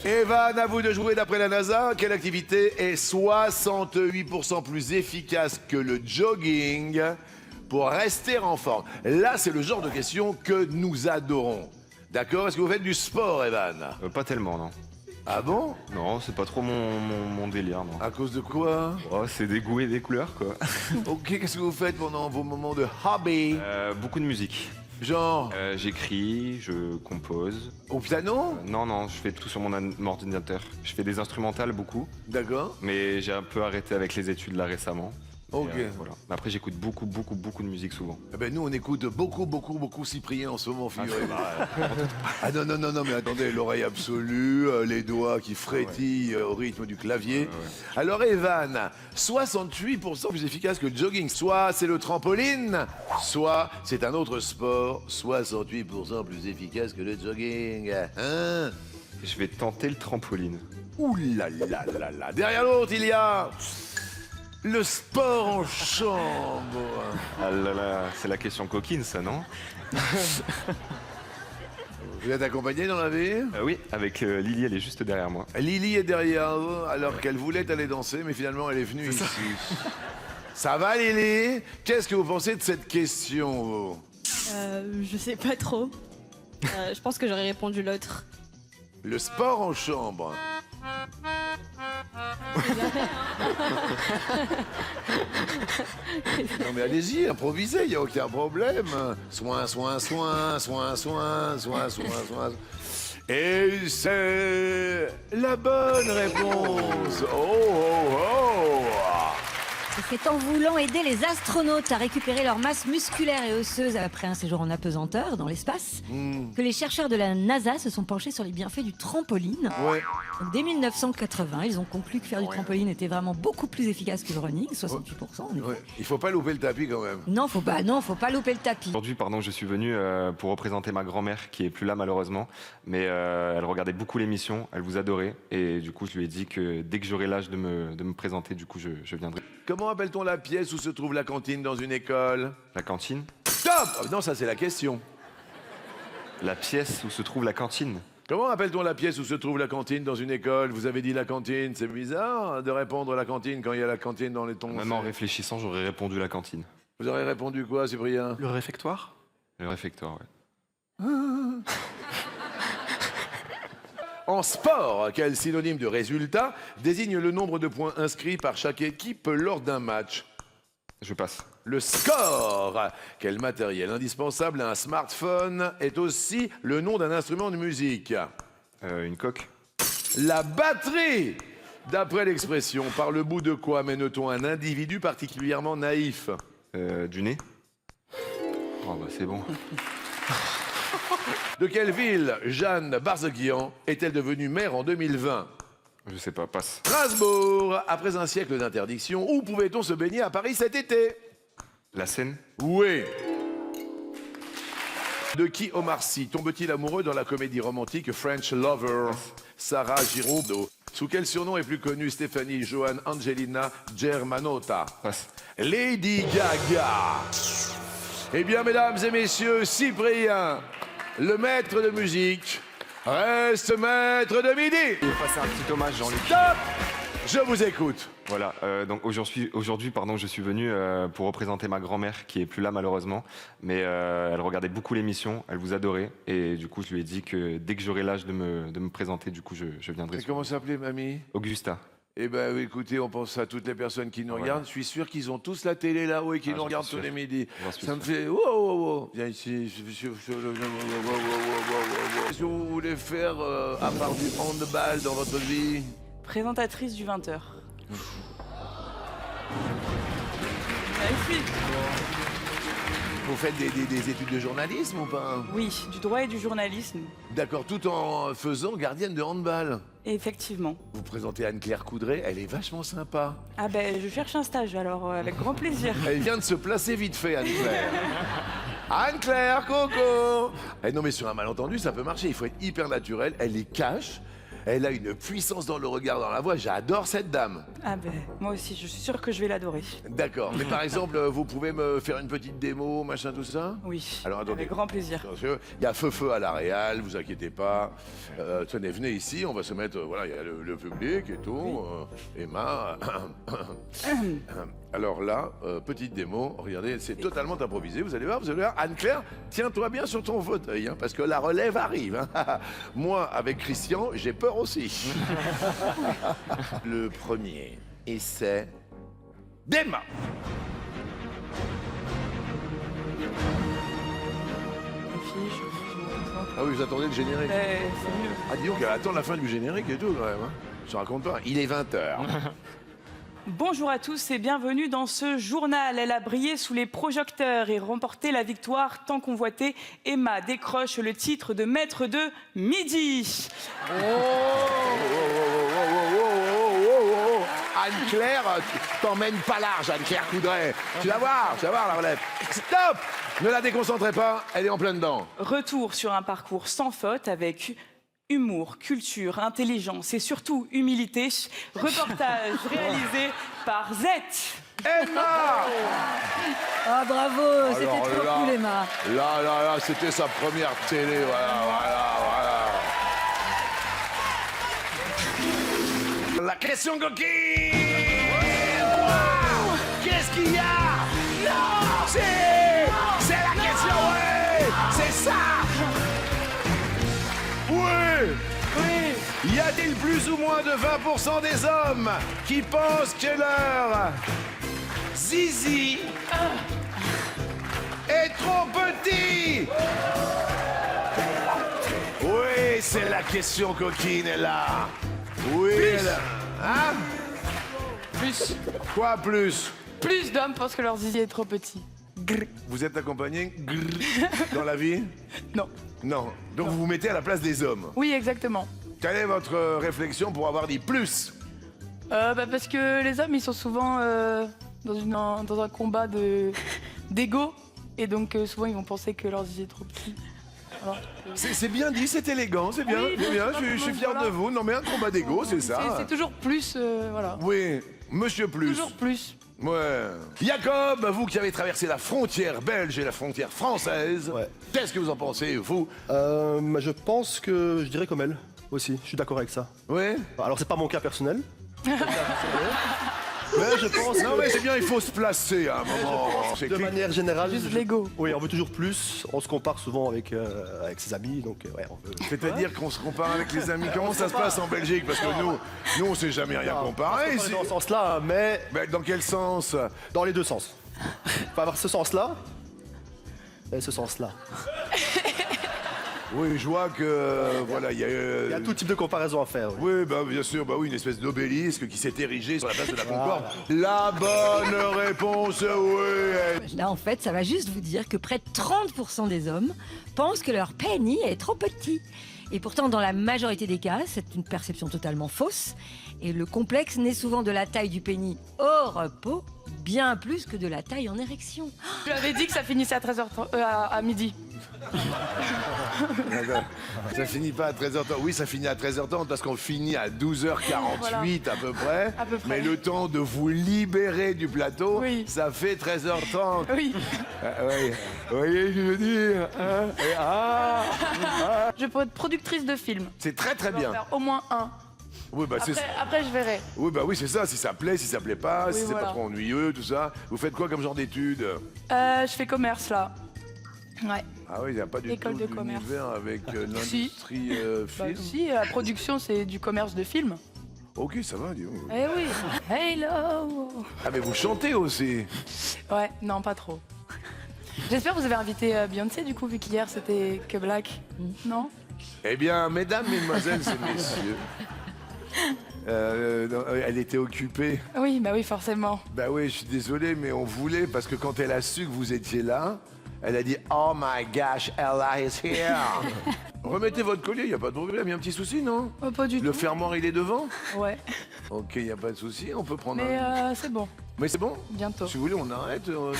Evan, à vous de jouer d'après la NASA. Quelle activité est 68% plus efficace que le jogging pour rester en forme? Là, c'est le genre de question que nous adorons. D'accord? Est-ce que vous faites du sport, Evan? Pas tellement, non. Ah bon? Non, c'est pas trop mon délire, non. À cause de quoi? Oh, c'est des goûts et des couleurs, quoi. Ok, qu'est-ce que vous faites pendant vos moments de hobby? Beaucoup de musique. Genre, J'écris, je compose. au piano? Non, je fais tout sur mon ordinateur. Je fais des instrumentales beaucoup, D'accord. mais j'ai un peu arrêté avec les études là récemment. Ok. Et, voilà. Mais après, j'écoute beaucoup de musique souvent. Eh ben nous, on écoute beaucoup Cyprien en ce moment, figurez-vous. Ah non, mais attendez, l'oreille absolue, les doigts qui frétillent au rythme du clavier. Alors Evan, 68% plus efficace que le jogging. Soit c'est le trampoline, soit c'est un autre sport, 68% plus efficace que le jogging. Hein? Je vais tenter le trampoline. Ouh là là là là. Derrière l'autre, il y a le sport en chambre. Ah là là, c'est la question coquine, ça, non? Vous êtes accompagné dans la vie? Oui, avec Lily, elle est juste derrière moi. Lily est derrière vous, alors qu'elle voulait aller danser, mais finalement elle est venue ici. Ça va Lily? Qu'est-ce que vous pensez de cette question, vous? Je sais pas trop. Je pense que j'aurais répondu l'autre. Le sport en chambre. Non mais allez-y, improvisez, il n'y a aucun problème. Soin. Et c'est la bonne réponse. Oh. C'est en voulant aider les astronautes à récupérer leur masse musculaire et osseuse après un séjour en apesanteur dans l'espace que les chercheurs de la NASA se sont penchés sur les bienfaits du trampoline. Ouais. Donc, dès 1980, ils ont conclu que faire du trampoline était vraiment beaucoup plus efficace que le running, 68%. en effet. Ouais. Il faut pas louper le tapis quand même. Non, faut pas louper le tapis. Aujourd'hui, je suis venu pour représenter ma grand-mère qui est plus là malheureusement, mais elle regardait beaucoup l'émission, elle vous adorait, et du coup je lui ai dit que dès que j'aurai l'âge de me présenter, du coup je viendrai. Comment appelle-t-on la pièce où se trouve la cantine dans une école? La cantine? Stop! Non, ça c'est la question. La pièce où se trouve la cantine? Comment appelle-t-on la pièce où se trouve la cantine dans une école? Vous avez dit la cantine, c'est bizarre de répondre la cantine quand il y a la cantine dans les tons. Même en réfléchissant, j'aurais répondu la cantine. Vous aurez répondu quoi, Cyprien? Le réfectoire? Le réfectoire, ouais. En sport, quel synonyme de résultat désigne le nombre de points inscrits par chaque équipe lors d'un match? Je passe. Le score. Quel matériel indispensable à un smartphone est aussi le nom d'un instrument de musique? Une coque? La batterie. D'après l'expression, par le bout de quoi mène-t-on un individu particulièrement naïf? Du nez? Oh bah c'est bon. De quelle ville Jeanne Barzeghian est-elle devenue maire en 2020? Je sais pas, passe. Strasbourg. Après un siècle d'interdiction, où pouvait-on se baigner à Paris cet été? La Seine? Oui. De qui Omar Sy tombe-t-il amoureux dans la comédie romantique French Lover? Sarah Giraudot. Sous quel surnom est plus connue Stéphanie Joanne Angelina Germanotta? Passe. Lady Gaga. Eh bien, mesdames et messieurs, Cyprien, le maître de musique, reste maître de midi. Je vais passer un petit hommage, Jean-Luc. Stop! Je vous écoute. Voilà, donc aujourd'hui, je suis venu pour représenter ma grand-mère qui est plus là malheureusement, mais elle regardait beaucoup l'émission, elle vous adorait, et du coup je lui ai dit que dès que j'aurai l'âge de me présenter, du coup je viendrai. Et comment s'appelait, mamie? Augusta. Eh ben, écoutez, on pense à toutes les personnes qui nous regardent. Je suis sûr qu'ils ont tous la télé là-haut et qui nous regardent tous les midis. Ça me fait... Wow. Viens ici. Qu'est-ce que vous voulez faire à part du handball dans votre vie? Présentatrice du 20h. Vous faites des études de journalisme ou pas? Oui, du droit et du journalisme. D'accord, tout en faisant gardienne de handball. Effectivement. Vous présentez Anne-Claire Coudray, elle est vachement sympa. Ah ben, je cherche un stage, alors avec grand plaisir. Elle vient de se placer vite fait, Anne-Claire. Anne-Claire, Coco. Eh non, mais sur un malentendu, ça peut marcher. Il faut être hyper naturel. Elle les cache. Elle a une puissance dans le regard, dans la voix. J'adore cette dame. Ah ben, moi aussi, je suis sûre que je vais l'adorer. D'accord. Mais par exemple, vous pouvez me faire une petite démo, machin, tout ça? Oui, Alors attendez. avec grand plaisir. Attention, il y a Feu à la Réal, vous inquiétez pas. Tenez, venez ici, on va se mettre. Voilà, il y a le public et tout. Emma. Alors là, petite démo. Regardez, c'est totalement improvisé. Vous allez voir, vous allez voir. Anne-Claire, tiens-toi bien sur ton fauteuil, hein, parce que la relève arrive. Hein. Moi, avec Christian, j'ai peur aussi. Le premier essai d'Emma. Les filles, je me concentre. Ah oui, vous attendez le générique. C'est mieux. Ah, dis donc, elle attend la fin du générique et tout, quand même. Hein. Je te raconte pas. Il est 20h. Bonjour à tous et bienvenue dans ce journal. Elle a brillé sous les projecteurs et remporté la victoire tant convoitée. Emma décroche le titre de maître de midi. Anne-Claire, t'emmènes pas large, Anne-Claire Coudray. Tu vas voir la relève. Stop! Ne la déconcentrez pas, elle est en plein dedans. Retour sur un parcours sans faute avec humour, culture, intelligence et surtout humilité. Reportage réalisé par Zette. Emma! Ah bravo, c'était Alors trop là, cool Emma. Là, c'était sa première télé, voilà. La question coquine! Wow! Qu'est-ce qu'il y a? Non! C'est la question, ouais! C'est ça! Oui! Y a-t-il plus ou moins de 20% des hommes qui pensent que leur zizi est trop petit? Oui, c'est la question coquine, elle là. Oui, elle a... Hein? Plus. Quoi plus? Plus d'hommes pensent que leur zizi est trop petit. Vous êtes accompagné dans la vie? Non. Non. Donc vous vous mettez à la place des hommes. Oui, exactement. Quelle est votre réflexion pour avoir dit plus? Parce que les hommes, ils sont souvent dans un combat d'ego. Et donc, souvent, ils vont penser que leur zizi est trop petit. Voilà. C'est bien dit, c'est élégant, c'est bien, Oui, c'est bien. non, Je suis fier voilà. de vous. Non mais un combat d'ego, c'est ça. C'est toujours plus, voilà. Oui, monsieur plus. Toujours plus. Ouais. Jacob, vous qui avez traversé la frontière belge et la frontière française, Ouais. qu'est-ce que vous en pensez, vous? Je pense que je dirais comme elle aussi. Je suis d'accord avec ça. Oui. Alors c'est pas mon cas personnel. Mais je pense Non que, mais c'est bien, il faut se placer à un moment. C'est de clic. manière générale, Juste l'ego. oui, on veut toujours plus. On se compare souvent avec ses amis, donc ouais, on veut. C'est-à-dire qu'on se compare avec les amis. Comment ça se passe en Belgique? Parce que nous, on s'est jamais rien comparé ici. Dans ce sens-là, mais Mais dans quel sens? dans les deux sens. Pas avoir ce sens-là et ce sens-là. Oui, je vois que voilà, il y a. Il y a tout type de comparaison à faire. Oui. Oui, bah bien sûr, bah oui, une espèce d'obélisque qui s'est érigé sur la place de la Concorde. La bonne réponse, oui. Là en fait, ça va juste vous dire que près de 30% des hommes pensent que leur pénis est trop petit. Et pourtant, dans la majorité des cas, c'est une perception totalement fausse. Et le complexe naît souvent de la taille du pénis au repos, bien plus que de la taille en érection. Je lui avais dit que ça finissait à 13h, à midi. Ça finit pas à 13h30. Oui, ça finit à 13h30 parce qu'on finit à 12h48 à peu près. À peu près. Mais le temps de vous libérer du plateau, Oui. ça fait 13h30. Oui. Oui. Vous voyez ce que je veux dire? Hein? Et Je peux être productrice de films. c'est très très Je vais en bien. faire au moins un. Oui, bah c'est Après, je verrai. oui, bah oui, c'est ça. Si ça plaît, si ça plaît pas, Oui, si c'est voilà. pas trop ennuyeux, tout ça. Vous faites quoi comme genre d'études? Je fais commerce, là. Ouais. Ah oui, il n'y a pas du École tout de commerce. d'univers avec Si. l'industrie Bah, film. si, la production, c'est du commerce de films. Ok, ça va, dis donc. Eh oui. Hello. Ah, mais vous chantez aussi. Ouais, non, pas trop. J'espère que vous avez invité Beyoncé, du coup, vu qu'hier, c'était que Black. Non? Eh bien, mesdames, mesdemoiselles et messieurs, non, elle était occupée. Oui, bah oui, forcément. Bah oui, je suis désolé, mais on voulait, parce que quand elle a su que vous étiez là, Elle a dit oh my gosh, Ella is here. Remettez votre collier, il y a pas de problème, il y a un petit souci non? Oh, pas du Le tout. fermoir il est devant? Ouais, Ok, il y a pas de souci, on peut prendre mais un. c'est bon, Mais c'est bon? bientôt. Si vous voulez, on arrête. Non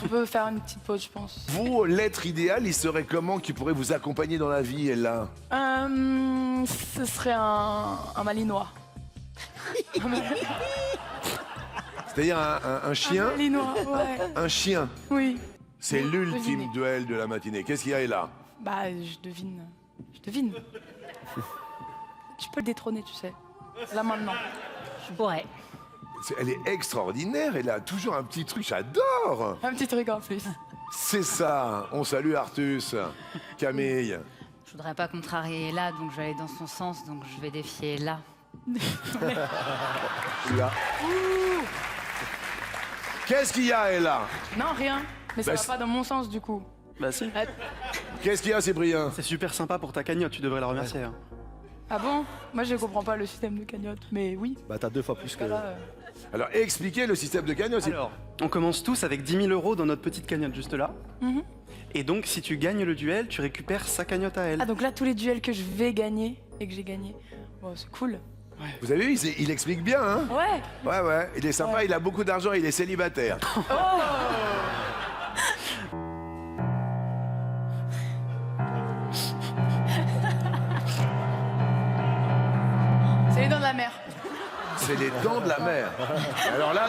On peut faire une petite pause, je pense. vous, l'être idéal, il serait comment qui pourrait vous accompagner dans la vie, Ella? Ce serait un malinois. C'est-à-dire un chien? Un malinois, ouais. Un chien. Oui. C'est Oui, l'ultime devinez. duel de la matinée. Qu'est-ce qu'il y a, Ella? Bah, je devine. Je devine. Tu peux le détrôner, tu sais. Là, maintenant. Je pourrais. Elle est extraordinaire, elle a toujours un petit truc, j'adore. Un petit truc en plus. C'est ça. On salue Artus, Camille. Je voudrais pas contrarier Ella, donc je vais aller dans son sens, donc je vais défier Ella. Là. Qu'est-ce qu'il y a, Ella? Non, rien. Mais ça Bah, va c'est- pas dans mon sens, du coup. Bah si. Qu'est-ce qu'il y a, Cyprien? C'est super sympa pour ta cagnotte, tu devrais la remercier. hein. Ah bon? Moi, je comprends pas le système de cagnotte, mais oui. Bah t'as 2 fois plus que... Là, Alors, expliquez le système de cagnotte. Alors, on commence tous avec 10 000 € dans notre petite cagnotte juste là. Mhm. Et donc, si tu gagnes le duel, tu récupères sa cagnotte à elle. Ah, donc là, tous les duels que je vais gagner et que j'ai gagné. Bon, c'est cool. Vous avez vu, il explique bien, hein? Ouais. Ouais, il est sympa, Ouais. il a beaucoup d'argent, il est célibataire. C'est les dents de la mer. C'est les dents de la mer. Alors là,